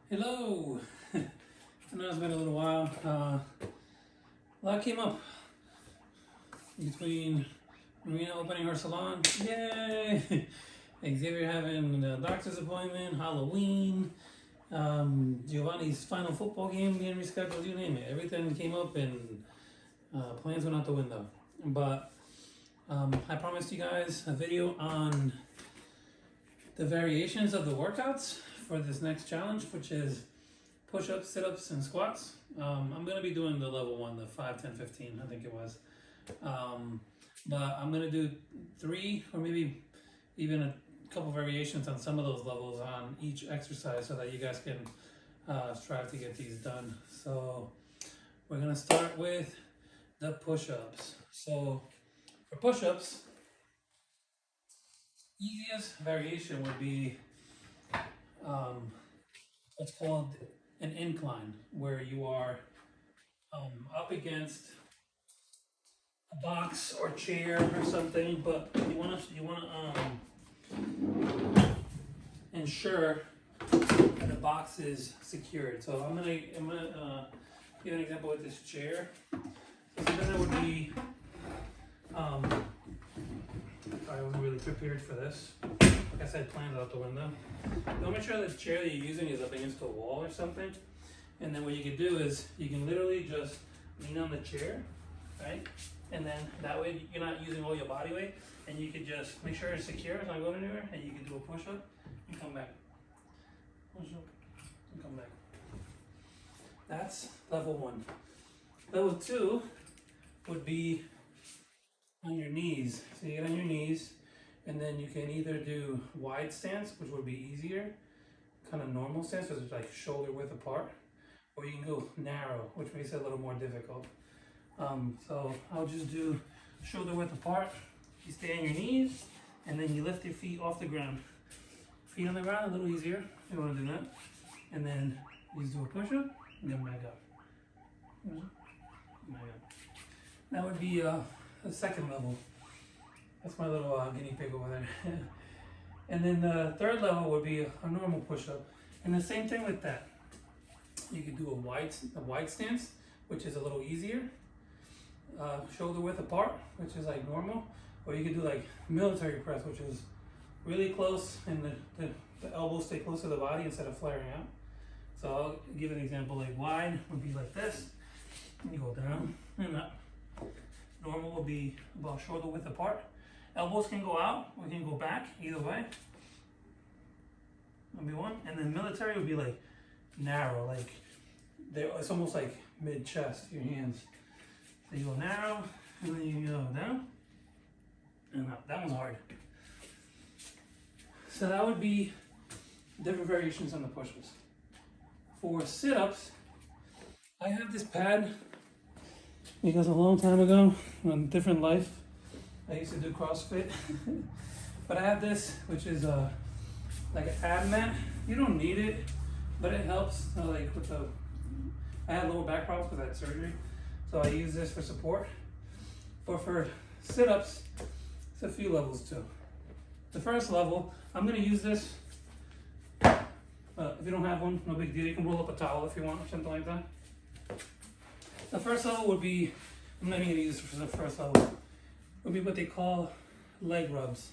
Hello! I know it's been a little while. A lot came up between Marina opening her salon, yay! Xavier having a doctor's appointment, Halloween, Giovanni's final football game being rescheduled, you name it. Everything came up and plans went out the window. But I promised you guys a video on the variations of the workouts for this next challenge, which is push-ups, sit-ups, and squats. I'm gonna be doing the level one, the 5, 10, 15, I think it was. But I'm gonna do 3 or maybe even a couple variations on some of those levels on each exercise so that you guys can strive to get these done. So we're gonna start with the push-ups. So for push-ups, easiest variation would be what's called an incline, where you are up against a box or chair or something, but you want to ensure that the box is secured. So I'm gonna give an example with this chair. So then it would be I wasn't really prepared for this. Like I said, plans out the window. Don't make sure the chair that you're using is up against a wall or something. And then what you can do is you can literally just lean on the chair, right? And then that way you're not using all your body weight, and you can just make sure it's secure, it's not going anywhere, and you can do a push up and come back. Push up and come back. That's level 1. Level 2 would be on your knees. So you get on your knees, and then you can either do wide stance, which would be easier, kind of normal stance, which is like shoulder width apart, or you can go narrow, which makes it a little more difficult. So I'll just do shoulder width apart. You stay on your knees, and then you lift your feet off the ground. Feet on the ground, a little easier. You want to do that, and then you just do a push up, and then back up. Back up. That would be the second level. That's my little guinea pig over there. And then the third level would be a normal push-up. And the same thing with that. You could do a wide stance, which is a little easier. Shoulder width apart, which is like normal. Or you could do like military press, which is really close, and the elbows stay close to the body instead of flaring out. So I'll give an example. Like wide would be like this. And you go down and up. Normal will be about shoulder width apart. Elbows can go out or can go back, either way. That'll be one. And then military would be like narrow, like it's almost like mid-chest, your hands. So you go narrow, and then you go down and up. That one's hard. So that would be different variations on the push-ups. For sit-ups, I have this pad because a long time ago, on a different life, I used to do CrossFit. But I have this, which is like an ab mat. You don't need it, but it helps. Like with I had lower back problems because I had surgery, so I use this for support. But for sit-ups, it's a few levels too. The first level, I'm gonna use this. If you don't have one, no big deal. You can roll up a towel if you want, or something like that. The first level would be, I'm not even gonna use this for the first level, would be what they call leg rubs.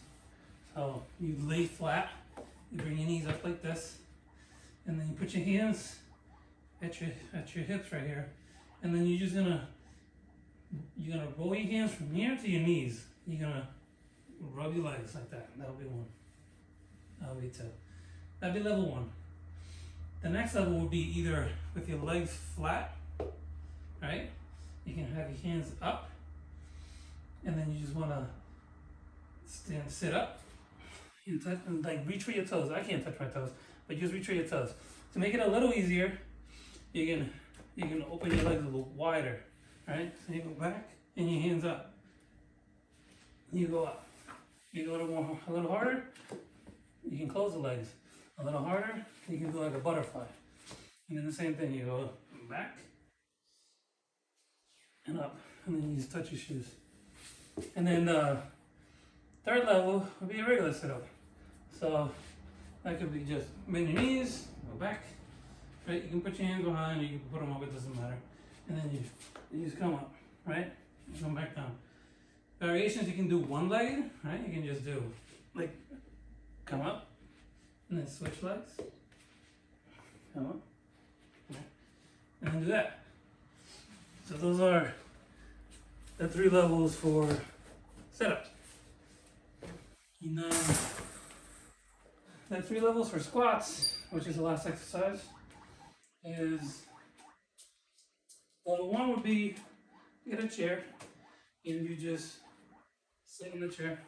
So you lay flat, you bring your knees up like this, and then you put your hands at your hips right here, and then you're gonna roll your hands from here to your knees. You're gonna rub your legs like that. That'll be 1. That'll be 2. That'll be level 1. The next level would be either with your legs flat, right? You can have your hands up, and then you just want to sit up and like reach for your toes. I can't touch my toes, but just reach for your toes. To make it a little easier, you can open your legs a little wider, right? So you go back and your hands up. You go up. You go a little harder. You can close the legs. A little harder. You can do like a butterfly. And then the same thing. You go back and up, and then you just touch your shoes. And then the third level would be a regular sit-up. So that could be just bend your knees, go back, right? You can put your hands behind, or you can put them up, it doesn't matter. And then you just come up, right? And come back down. Variations, you can do one-legged, right? You can just do, like, come up, and then switch legs. Come up, right? And then do that. So those are the 3 levels for setups. And the 3 levels for squats, which is the last exercise, is level 1 would be get a chair and you just sit in the chair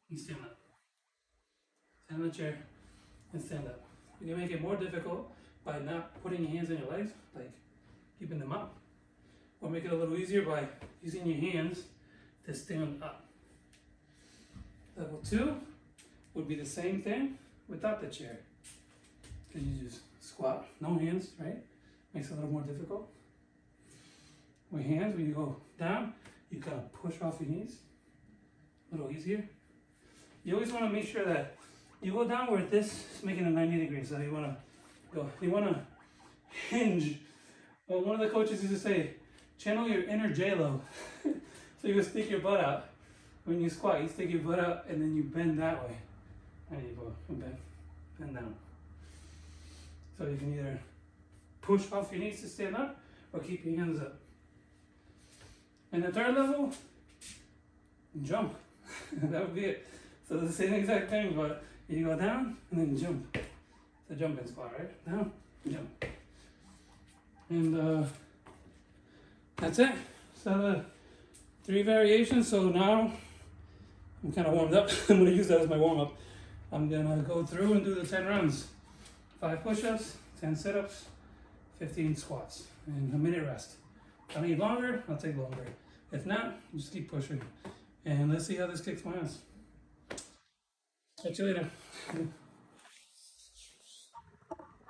and stand up. Stand in the chair and stand up. You can make it more difficult by not putting your hands on your legs, like keeping them up, or make it a little easier by using your hands to stand up. Level 2 would be the same thing without the chair. Because you just squat, no hands, right? Makes it a little more difficult. With hands, when you go down, you kind of push off your knees. A little easier. You always want to make sure that you go down where this is making a 90 degrees. So you want to hinge. Well, one of the coaches used to say, channel your inner J-Lo. So you stick your butt out. When you squat, you stick your butt out and then you bend that way. There you go, bend down. So you can either push off your knees to stand up or keep your hands up. And the 3rd level, jump. That would be it. So the same exact thing, but you go down and then jump. It's a jumping squat, right? Down, jump. And that's it. So the 3 variations. So now I'm kind of warmed up. I'm going to use that as my warm-up. I'm going to go through and do the 10 rounds. 5 push-ups, 10 sit-ups, 15 squats, and a minute rest. If I need longer, I'll take longer. If not, just keep pushing. And let's see how this kicks my ass. Catch you later.